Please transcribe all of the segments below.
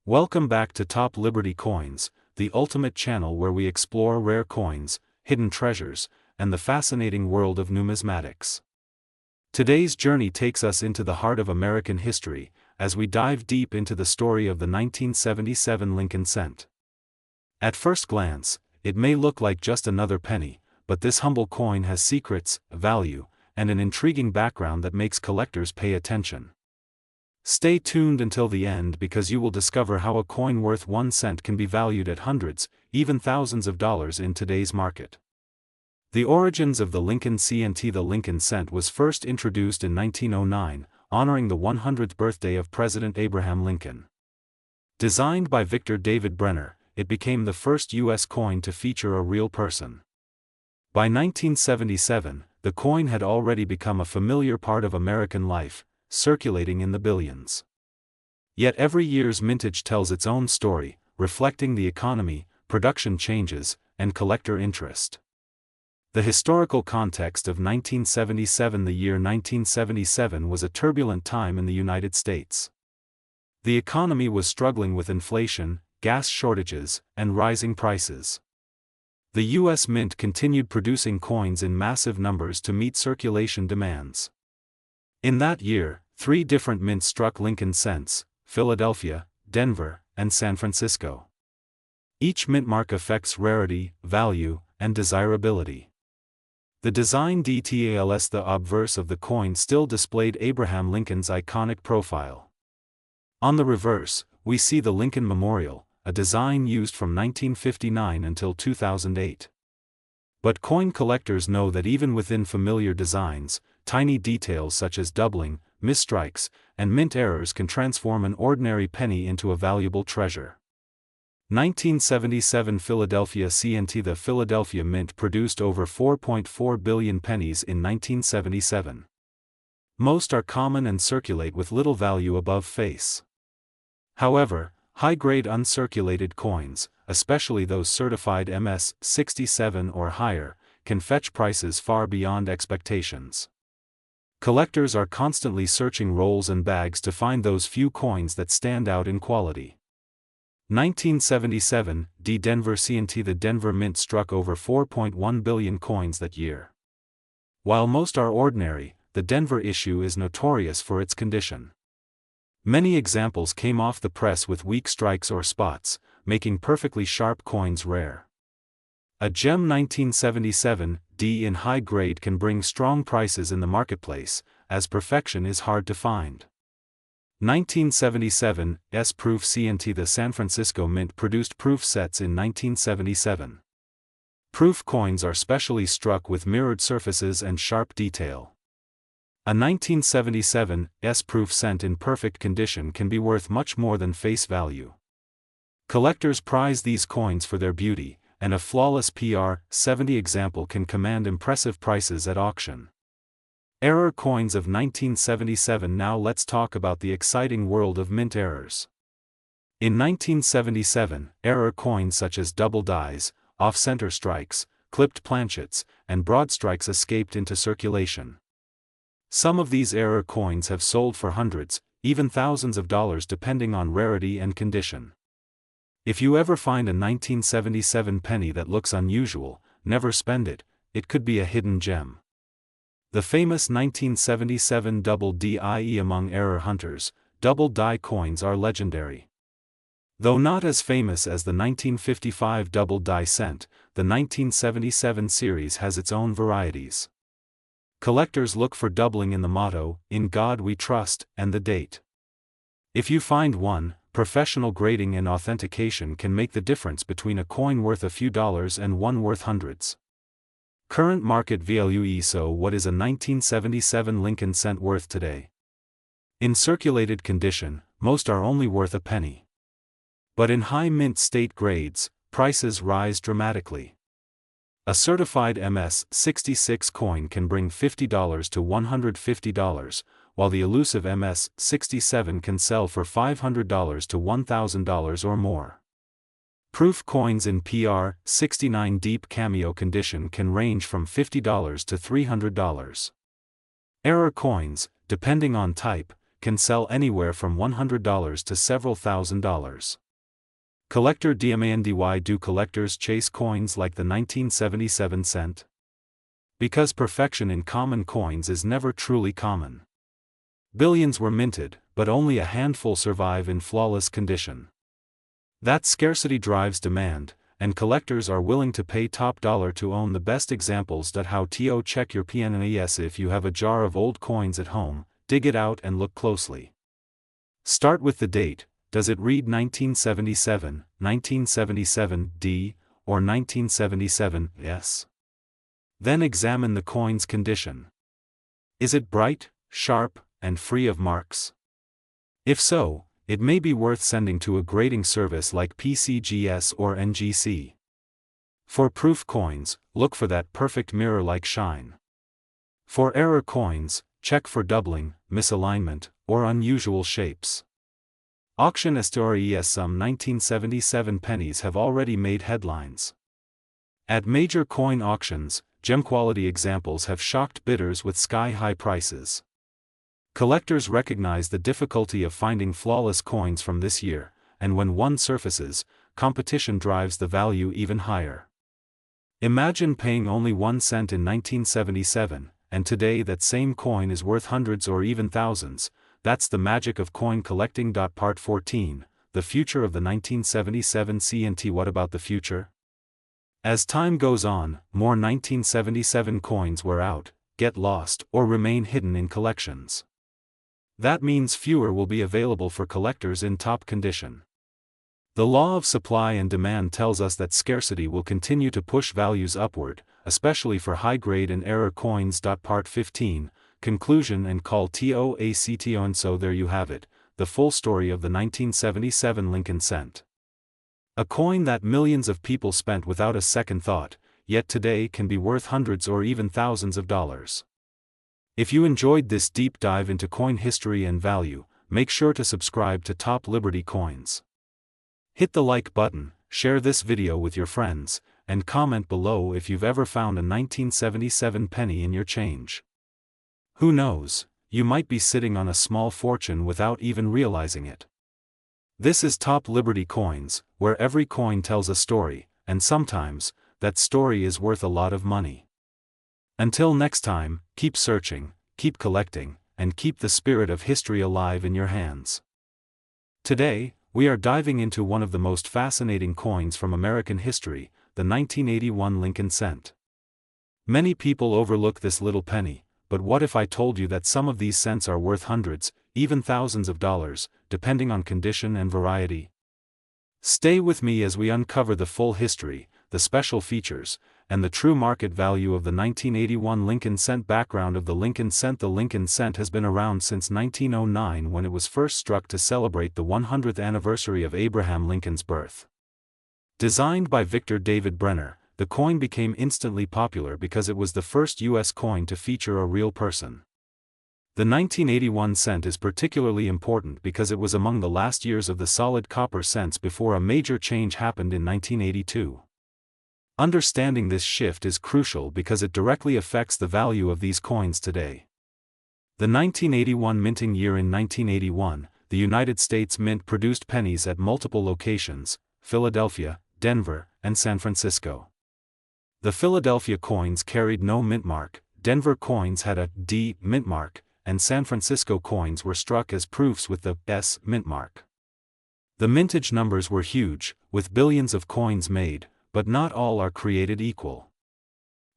Welcome back to Top Liberty Coins, the ultimate channel where we explore rare coins, hidden treasures, and the fascinating world of numismatics. Today's journey takes us into the heart of American history, as we dive deep into the story of the 1977 Lincoln cent. At first glance, it may look like just another penny, but this humble coin has secrets, value, and an intriguing background that makes collectors pay attention. Stay tuned until the end because you will discover how a coin worth 1 cent can be valued at hundreds, even thousands of dollars in today's market. The origins of the Lincoln cent. The Lincoln cent was first introduced in 1909, honoring the 100th birthday of President Abraham Lincoln. Designed by Victor David Brenner, it became the first U.S. coin to feature a real person. By 1977, the coin had already become a familiar part of American life, circulating in the billions. Yet every year's mintage tells its own story, reflecting the economy, production changes, and collector interest. The historical context of 1977. The year 1977 was a turbulent time in the United States. The economy was struggling with inflation, gas shortages, and rising prices. The U.S. Mint continued producing coins in massive numbers to meet circulation demands. In that year, 3 different mints struck Lincoln cents: Philadelphia, Denver, and San Francisco. Each mint mark affects rarity, value, and desirability. The design details. The obverse of the coin still displayed Abraham Lincoln's iconic profile. On the reverse, we see the Lincoln Memorial, a design used from 1959 until 2008. But coin collectors know that even within familiar designs, tiny details such as doubling, misstrikes, and mint errors can transform an ordinary penny into a valuable treasure. 1977 Philadelphia cent. The Philadelphia Mint produced over 4.4 billion pennies in 1977. Most are common and circulate with little value above face. However, high-grade uncirculated coins, especially those certified MS 67 or higher, can fetch prices far beyond expectations. Collectors are constantly searching rolls and bags to find those few coins that stand out in quality. 1977 Denver cent. The Denver Mint struck over 4.1 billion coins that year. While most are ordinary, the Denver issue is notorious for its condition. Many examples came off the press with weak strikes or spots, making perfectly sharp coins rare. A gem 1977 in high grade can bring strong prices in the marketplace, as perfection is hard to find. 1977 proof cent. The San Francisco Mint produced proof sets in 1977. Proof coins are specially struck with mirrored surfaces and sharp detail. A 1977 proof cent in perfect condition can be worth much more than face value. Collectors prize these coins for their beauty, and a flawless PR 70 example can command impressive prices at auction. Error coins of 1977. Now let's talk about the exciting world of mint errors. In 1977, error coins such as double dies, off-center strikes, clipped planchets, and broad strikes escaped into circulation. Some of these error coins have sold for hundreds, even thousands of dollars depending on rarity and condition. If you ever find a 1977 penny that looks unusual, never spend it, it could be a hidden gem. The famous 1977 double die. Among error hunters, double die coins are legendary. Though not as famous as the 1955 double die cent, the 1977 series has its own varieties. Collectors look for doubling in the motto, "In God We Trust," and the date. If you find one, professional grading and authentication can make the difference between a coin worth a few dollars and one worth hundreds. Current market value. So what is a 1977 Lincoln cent worth today? In circulated condition, most are only worth a penny. But in high mint state grades, prices rise dramatically. A certified MS 66 coin can bring $50 to $150, while the elusive MS 67 can sell for $500 to $1,000 or more. Proof coins in PR 69 deep cameo condition can range from $50 to $300. Error coins, depending on type, can sell anywhere from $100 to several $1,000s. Collector Diamond. Why do collectors chase coins like the 1977 cent? Because perfection in common coins is never truly common. Billions were minted, but only a handful survive in flawless condition. That scarcity drives demand, and collectors are willing to pay top dollar to own the best examples. How to check your PNAS? If you have a jar of old coins at home, dig it out and look closely. Start with the date. Does it read 1977, 1977D, or 1977 S? Then examine the coin's condition. Is it bright, sharp, and free of marks? If so, it may be worth sending to a grading service like PCGS or NGC. For proof coins, look for that perfect mirror-like shine. For error coins, check for doubling, misalignment, or unusual shapes. Auction stories. Some 1977 pennies have already made headlines. At major coin auctions, gem-quality examples have shocked bidders with sky-high prices. Collectors recognize the difficulty of finding flawless coins from this year, and when one surfaces, competition drives the value even higher. Imagine paying only 1 cent in 1977, and today that same coin is worth hundreds or even thousands. That's the magic of coin collecting. Part 14, the future of the 1977 CNT. What about the future? As time goes on, more 1977 coins wear out, get lost, or remain hidden in collections. That means fewer will be available for collectors in top condition. The law of supply and demand tells us that scarcity will continue to push values upward, especially for high-grade and error coins. Part 15, conclusion and call to action. And so there you have it, the full story of the 1977 Lincoln cent. A coin that millions of people spent without a second thought, yet today can be worth hundreds or even thousands of dollars. If you enjoyed this deep dive into coin history and value, make sure to subscribe to Top Liberty Coins. Hit the like button, share this video with your friends, and comment below if you've ever found a 1977 penny in your change. Who knows, you might be sitting on a small fortune without even realizing it. This is Top Liberty Coins, where every coin tells a story, and sometimes, that story is worth a lot of money. Until next time, keep searching, keep collecting, and keep the spirit of history alive in your hands. Today, we are diving into one of the most fascinating coins from American history, the 1981 Lincoln cent. Many people overlook this little penny, but what if I told you that some of these cents are worth hundreds, even thousands of dollars, depending on condition and variety? Stay with me as we uncover the full history, the special features, and the true market value of the 1981 Lincoln cent. Background of the Lincoln cent. The Lincoln cent has been around since 1909, when it was first struck to celebrate the 100th anniversary of Abraham Lincoln's birth. Designed by Victor David Brenner, the coin became instantly popular because it was the first U.S. coin to feature a real person. The 1981 cent is particularly important because it was among the last years of the solid copper cents before a major change happened in 1982. Understanding this shift is crucial because it directly affects the value of these coins today. The 1981 minting year. In 1981, the United States Mint produced pennies at multiple locations: Philadelphia, Denver, and San Francisco. The Philadelphia coins carried no mint mark, Denver coins had a D mint mark, and San Francisco coins were struck as proofs with the S mint mark. The mintage numbers were huge, with billions of coins made, but not all are created equal.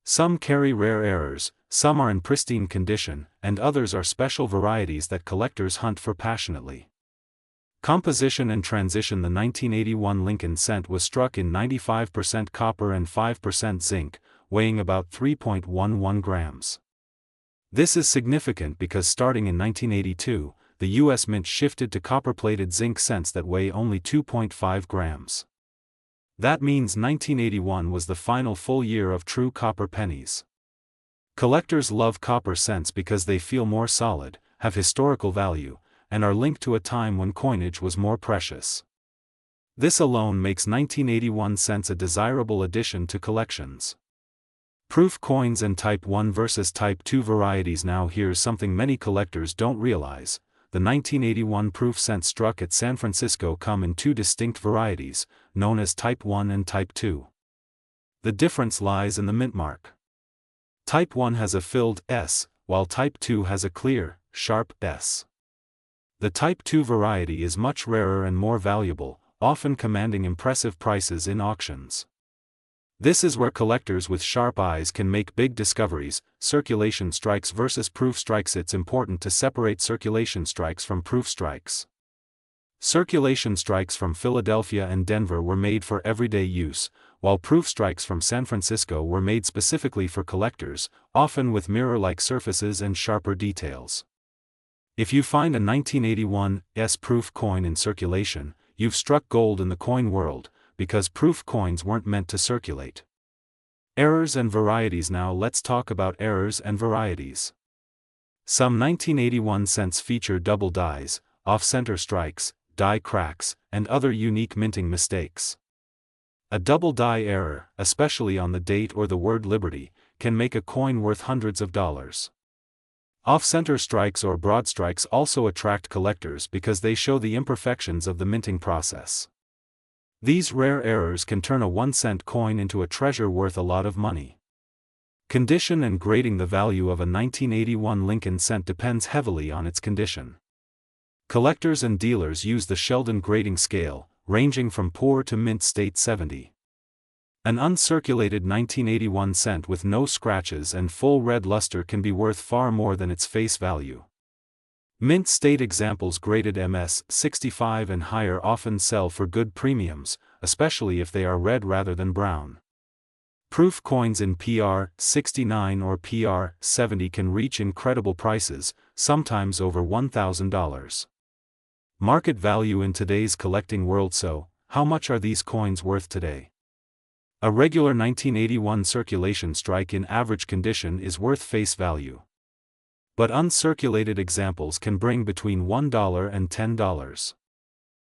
Some carry rare errors, some are in pristine condition, and others are special varieties that collectors hunt for passionately. Composition and transition. The 1981 Lincoln cent was struck in 95% copper and 5% zinc, weighing about 3.11 grams. This is significant because starting in 1982, the U.S. Mint shifted to copper-plated zinc cents that weigh only 2.5 grams. That means 1981 was the final full year of true copper pennies. Collectors love copper cents because they feel more solid, have historical value, and are linked to a time when coinage was more precious. This alone makes 1981 cents a desirable addition to collections. Proof coins and Type 1 versus Type 2 varieties. Now here's something many collectors don't realize: the 1981 proof cent struck at San Francisco come in two distinct varieties, known as Type 1 and Type 2. The difference lies in the mint mark. Type 1 has a filled S, while Type 2 has a clear, sharp S. The Type 2 variety is much rarer and more valuable, often commanding impressive prices in auctions. This is where collectors with sharp eyes can make big discoveries. Circulation strikes versus proof strikes. It's important to separate circulation strikes from proof strikes. Circulation strikes from Philadelphia and Denver were made for everyday use, while proof strikes from San Francisco were made specifically for collectors, often with mirror-like surfaces and sharper details. If you find a 1981 S-proof coin in circulation, you've struck gold in the coin world, because proof coins weren't meant to circulate. Errors and varieties. Now let's talk about errors and varieties. Some 1981 cents feature double dies, off-center strikes, die cracks, and other unique minting mistakes. A double die error, especially on the date or the word Liberty, can make a coin worth hundreds of dollars. Off-center strikes or broad strikes also attract collectors because they show the imperfections of the minting process. These rare errors can turn a 1-cent coin into a treasure worth a lot of money. Condition and grading. The value of a 1981 Lincoln cent depends heavily on its condition. Collectors and dealers use the Sheldon grading scale, ranging from poor to mint state 70. An uncirculated 1981 cent with no scratches and full red luster can be worth far more than its face value. Mint state examples graded MS 65 and higher often sell for good premiums, especially if they are red rather than brown. Proof coins in PR 69 or PR 70 can reach incredible prices, sometimes over $1,000. Market value in today's collecting world. So, how much are these coins worth today? A regular 1981 circulation strike in average condition is worth face value. But uncirculated examples can bring between $1 and $10.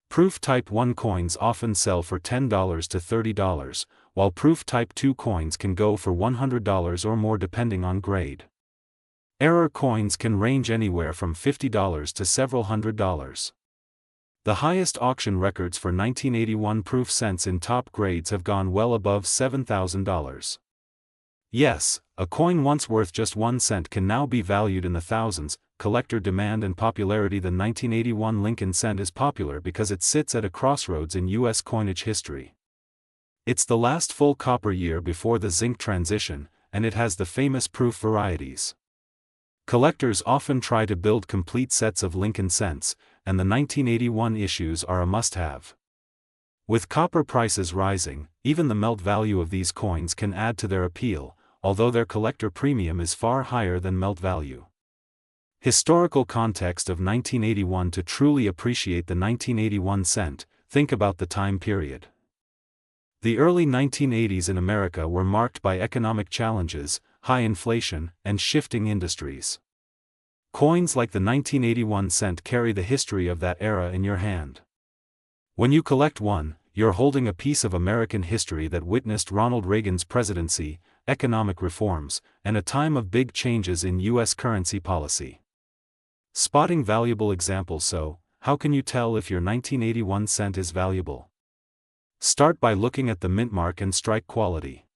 Proof Type 1 coins often sell for $10 to $30, while proof Type 2 coins can go for $100 or more depending on grade. Error coins can range anywhere from $50 to several $100s. The highest auction records for 1981 proof cents in top grades have gone well above $7,000. Yes, a coin once worth just 1 cent can now be valued in the thousands. Collector demand and popularity. The 1981 Lincoln cent is popular because it sits at a crossroads in U.S. coinage history. It's the last full copper year before the zinc transition, and it has the famous proof varieties. Collectors often try to build complete sets of Lincoln cents, and the 1981 issues are a must-have. With copper prices rising, even the melt value of these coins can add to their appeal, although their collector premium is far higher than melt value. Historical context of 1981. To truly appreciate the 1981 cent, think about the time period. The early 1980s in America were marked by economic challenges, high inflation, and shifting industries. Coins like the 1981 cent carry the history of that era in your hand. When you collect one, you're holding a piece of American history that witnessed Ronald Reagan's presidency, economic reforms, and a time of big changes in U.S. currency policy. Spotting valuable examples. So, how can you tell if your 1981 cent is valuable? Start by looking at the mint mark and strike quality.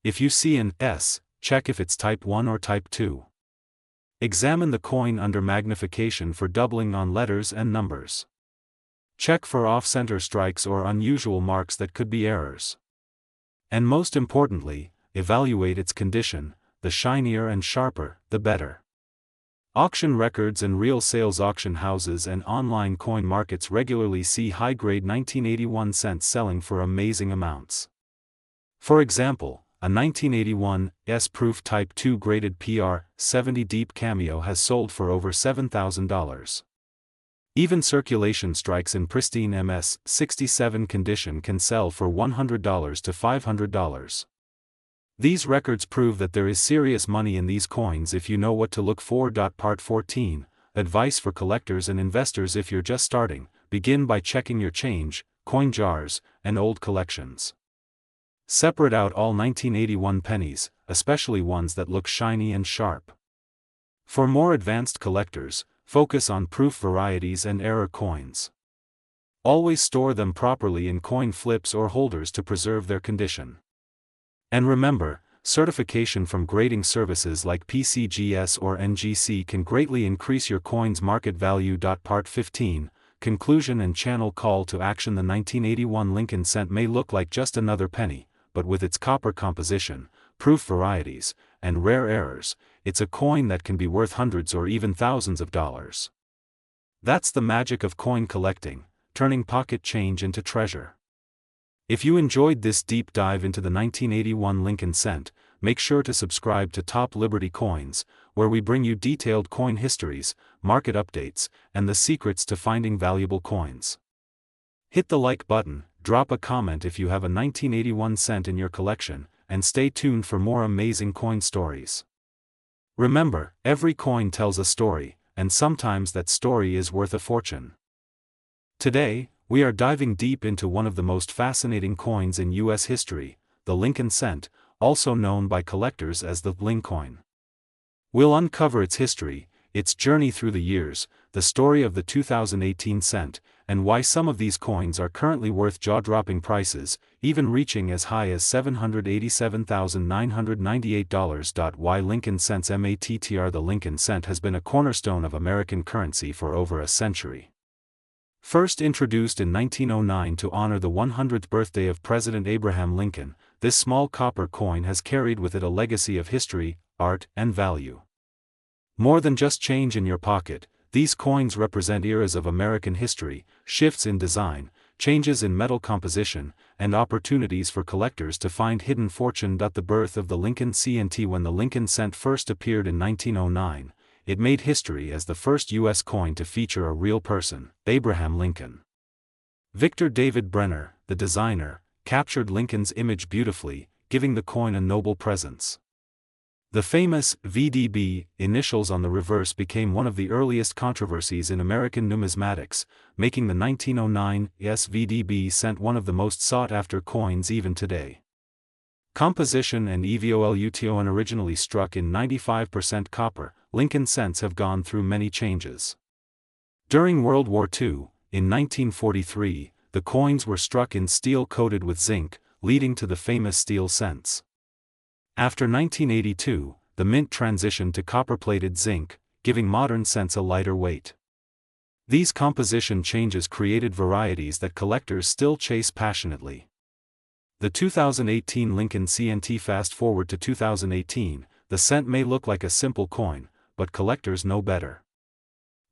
If you see an S, check if it's Type 1 or Type 2. Examine the coin under magnification for doubling on letters and numbers. Check for off-center strikes or unusual marks that could be errors. And most importantly, evaluate its condition. The shinier and sharper, the better. Auction records and real sales. Auction houses and online coin markets regularly see high-grade 1981 cents selling for amazing amounts. For example, a 1981 S-proof Type 2 graded PR 70 deep cameo has sold for over $7,000. Even circulation strikes in pristine MS 67 condition can sell for $100 to $500. These records prove that there is serious money in these coins if you know what to look for. Part 14, Advice for collectors and investors. If you're just starting, begin by checking your change, coin jars, and old collections. Separate out all 1981 pennies, especially ones that look shiny and sharp. For more advanced collectors, focus on proof varieties and error coins. Always store them properly in coin flips or holders to preserve their condition. And remember, certification from grading services like PCGS or NGC can greatly increase your coin's market value. Part 15, Conclusion and Channel Call to Action. The 1981 Lincoln cent may look like just another penny, but with its copper composition, proof varieties, and rare errors, it's a coin that can be worth hundreds or even thousands of dollars. That's the magic of coin collecting, turning pocket change into treasure. If you enjoyed this deep dive into the 1981 Lincoln cent, make sure to subscribe to Top Liberty Coins, where we bring you detailed coin histories, market updates, and the secrets to finding valuable coins. Hit the like button, drop a comment if you have a 1981 cent in your collection, and stay tuned for more amazing coin stories. Remember, every coin tells a story, and sometimes that story is worth a fortune. Today, we are diving deep into one of the most fascinating coins in U.S. history, the Lincoln cent, also known by collectors as the bling coin. We'll uncover its history, its journey through the years, the story of the 2018 cent, and why some of these coins are currently worth jaw-dropping prices, even reaching as high as $787,998. Why Lincoln cents matter? The Lincoln cent has been a cornerstone of American currency for over a century. First introduced in 1909 to honor the 100th birthday of President Abraham Lincoln, this small copper coin has carried with it a legacy of history, art, and value. More than just change in your pocket, these coins represent eras of American history, shifts in design, changes in metal composition, and opportunities for collectors to find hidden fortune. The birth of the Lincoln cent. When the Lincoln cent first appeared in 1909, it made history as the first U.S. coin to feature a real person, Abraham Lincoln. Victor David Brenner, the designer, captured Lincoln's image beautifully, giving the coin a noble presence. The famous VDB initials on the reverse became one of the earliest controversies in American numismatics, making the 1909 VDB cent one of the most sought-after coins even today. Composition and evolution. Originally struck in 95% copper, Lincoln cents have gone through many changes. During World War II, in 1943, the coins were struck in steel coated with zinc, leading to the famous steel cents. After 1982, the mint transitioned to copper-plated zinc, giving modern cents a lighter weight. These composition changes created varieties that collectors still chase passionately. The 2018 Lincoln cent. Fast forward to 2018, the cent may look like a simple coin, but collectors know better.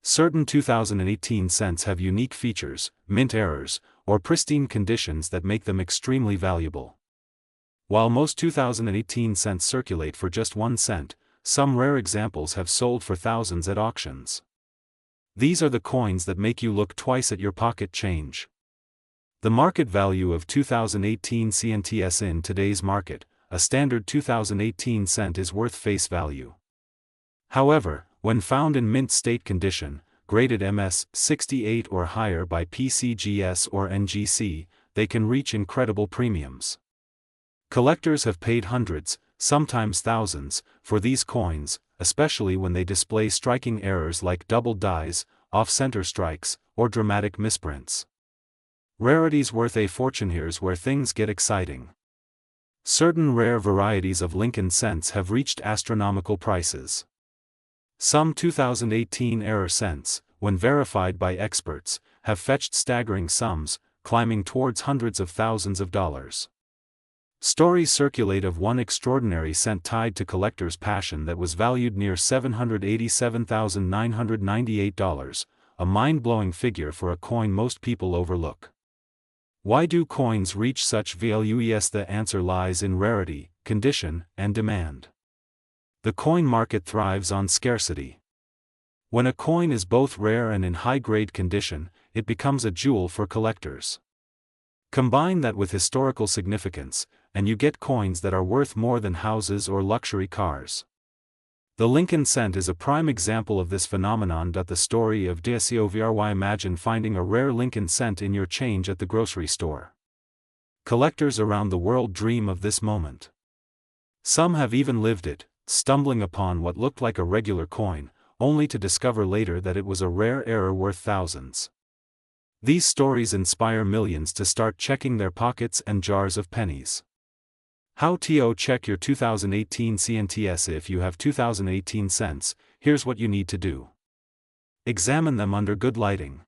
Certain 2018 cents have unique features, mint errors, or pristine conditions that make them extremely valuable. While most 2018 cents circulate for just 1 cent, some rare examples have sold for thousands at auctions. These are the coins that make you look twice at your pocket change. The market value of 2018 cents in today's market, a standard 2018 cent is worth face value. However, when found in mint state condition, graded MS 68 or higher by PCGS or NGC, they can reach incredible premiums. Collectors have paid hundreds, sometimes thousands, for these coins, especially when they display striking errors like double dies, off-center strikes, or dramatic misprints. Rarities worth a fortune. Here's where things get exciting. Certain rare varieties of Lincoln cents have reached astronomical prices. Some 2018 error cents, when verified by experts, have fetched staggering sums, climbing towards hundreds of thousands of dollars. Stories circulate of one extraordinary cent tied to collectors' passion that was valued near $787,998, a mind-blowing figure for a coin most people overlook. Why do coins reach such value? The answer lies in rarity, condition, and demand. The coin market thrives on scarcity. When a coin is both rare and in high-grade condition, it becomes a jewel for collectors. Combine that with historical significance, and you get coins that are worth more than houses or luxury cars. The Lincoln cent is a prime example of this phenomenon. The story of DSOVRY. Imagine finding a rare Lincoln cent in your change at the grocery store. Collectors around the world dream of this moment. Some have even lived it, stumbling upon what looked like a regular coin, only to discover later that it was a rare error worth thousands. These stories inspire millions to start checking their pockets and jars of pennies. How to check your 2018 CNTS? If you have 2018 cents, here's what you need to do. Examine them under good lighting.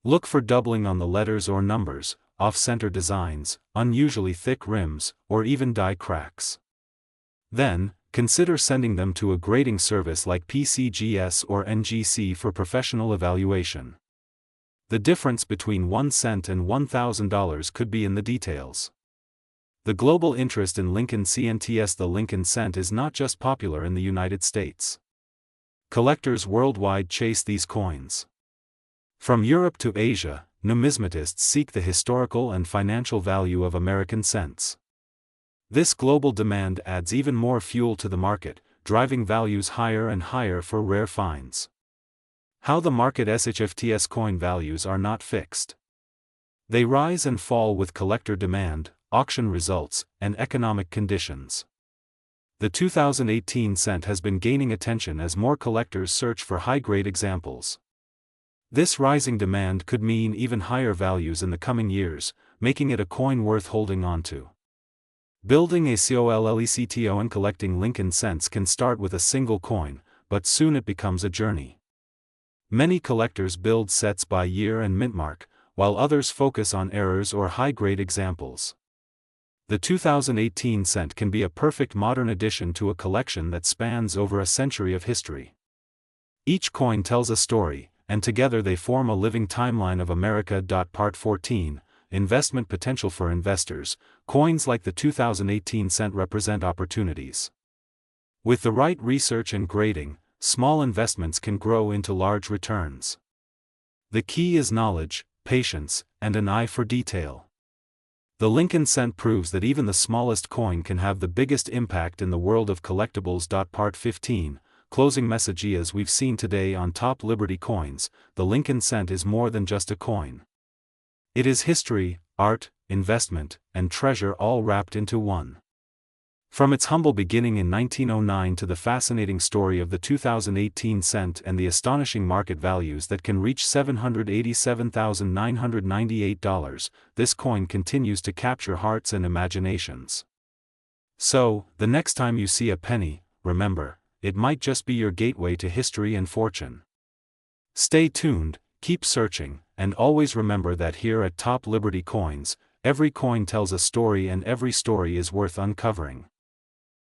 Look for doubling on the letters or numbers, off-center designs, unusually thick rims, or even die cracks. Then, consider sending them to a grading service like PCGS or NGC for professional evaluation. The difference between 1 cent and $1,000 could be in the details. The global interest in Lincoln CNTS. The Lincoln cent is not just popular in the United States. Collectors worldwide chase these coins. From Europe to Asia, numismatists seek the historical and financial value of American cents. This global demand adds even more fuel to the market, driving values higher and higher for rare finds. How the market SHFTS coin values are not fixed. They rise and fall with collector demand, auction results, and economic conditions. The 2018 cent has been gaining attention as more collectors search for high-grade examples. This rising demand could mean even higher values in the coming years, making it a coin worth holding onto. Building a collectible and collecting Lincoln cents can start with a single coin, but soon it becomes a journey. Many collectors build sets by year and mint mark, while others focus on errors or high-grade examples. The 2018 cent can be a perfect modern addition to a collection that spans over a century of history. Each coin tells a story, and together they form a living timeline of America. Part 14, Investment Potential for Investors. Coins like the 2018 cent represent opportunities. With the right research and grading, small investments can grow into large returns. The key is knowledge, patience, and an eye for detail. The Lincoln cent proves that even the smallest coin can have the biggest impact in the world of collectibles. Part 15, Closing message. As we've seen today on Top Liberty Coins, the Lincoln cent is more than just a coin. It is history, art, investment, and treasure all wrapped into one. From its humble beginning in 1909 to the fascinating story of the 2018 cent and the astonishing market values that can reach $787,998, this coin continues to capture hearts and imaginations. So, the next time you see a penny, remember, it might just be your gateway to history and fortune. Stay tuned, keep searching, and always remember that here at Top Liberty Coins, every coin tells a story and every story is worth uncovering.